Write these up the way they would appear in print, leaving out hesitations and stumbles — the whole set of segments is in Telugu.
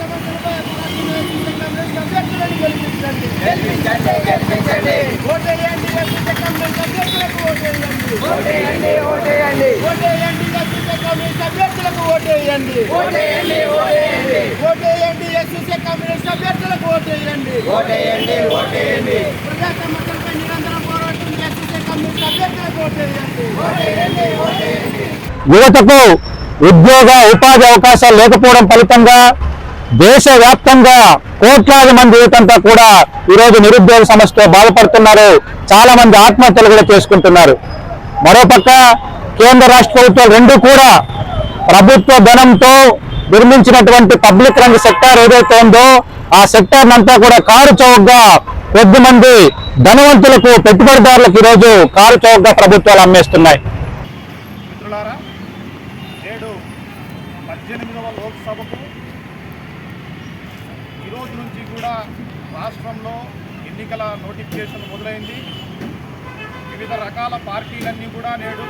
సమస్యలపై అభ్యర్థులను గెలిపించండి. ఓటేయండి ఎస్సీ కమ్యూనిస్ట్ అభ్యర్థులకు ఓటేయండి. ఓటేయండి ఎస్సీ కమ్యూనిస్ట్ అభ్యర్థులకు ఓటేయండి. ఓటేయండి ఎస్సీ కమ్యూనిస్ట్ అభ్యర్థులకు ఓటేయండి. ప్రజా సమస్యలపై నిరంతరం పోరాటం ఎస్సీ కమ్యూనిస్ట్ అభ్యర్థులకు ఓటేయండి. యువతకు ఉద్యోగ ఉపాధి అవకాశాలు లేకపోవడం ఫలితంగా దేశవ్యాప్తంగా కోట్లాది మంది యువతంతా కూడా ఈరోజు నిరుద్యోగ సమస్యతో బాధపడుతున్నారు. చాలా మంది ఆత్మహత్యలు కూడా చేసుకుంటున్నారు. మరోపక్క కేంద్ర రాష్ట్ర ప్రభుత్వాలు రెండూ కూడా ప్రభుత్వ ధనంతో నిర్మించినటువంటి పబ్లిక్ రంగ సెక్టార్ ఏదైతే ఉందో ఆ సెక్టార్ అంతా కూడా కారు చౌకగా కొద్దిమంది ధనవంతులకు పెట్టుబడిదారులకు ఈరోజు కారు చౌకగా ప్రభుత్వాలు అమ్మేస్తున్నాయి. మిత్రులారా, నేడు 18వ లోక్సభకు ఈరోజు నుంచి కూడా రాష్ట్రంలో ఎన్నికల నోటిఫికేషన్ మొదలైంది. వివిధ రకాల పార్టీలన్నీ కూడా నేడు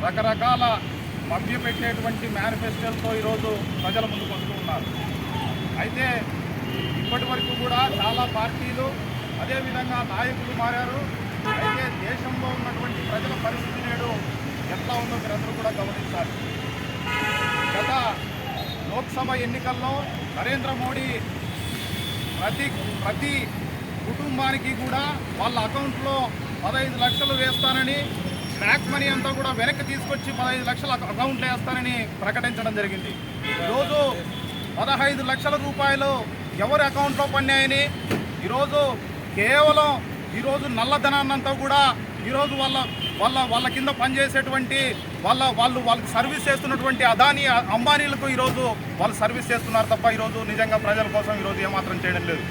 రకరకాల మభ్యపెట్టేటువంటి మేనిఫెస్టోలతో ఈరోజు ప్రజల ముందుకు వస్తూ ఉన్నారు. అయితే ఇప్పటి వరకు కూడా చాలా పార్టీలు అదేవిధంగా నాయకులు మారారు. అయితే దేశంలో ఉన్నటువంటి ప్రజల పరిస్థితి నేడు ఎట్లా ఉందో మీరందరూ కూడా గమనించాలి. గత లోక్సభ ఎన్నికల్లో నరేంద్ర మోడీ ప్రతి కుటుంబానికి కూడా వాళ్ళ అకౌంట్లో 15 లక్షలు వేస్తానని, బ్లాక్ మనీ అంతా కూడా వెనక్కి తీసుకొచ్చి 15 లక్షల అకౌంట్లో వేస్తానని ప్రకటించడం జరిగింది. ఈరోజు 15 లక్షల రూపాయలు ఎవరి అకౌంట్లో పడినాయని ఈరోజు కేవలం ఈరోజు నల్లధనాన్నంతా కూడా ఈరోజు వాళ్ళ కింద పనిచేసేటువంటి వాళ్ళకి సర్వీస్ చేస్తున్నటువంటి అదానీ అంబానీలకు ఈరోజు వాళ్ళు సర్వీస్ చేస్తున్నారు తప్ప ఈరోజు నిజంగా ప్రజల కోసం ఈరోజు ఏమాత్రం చేయడం లేదు.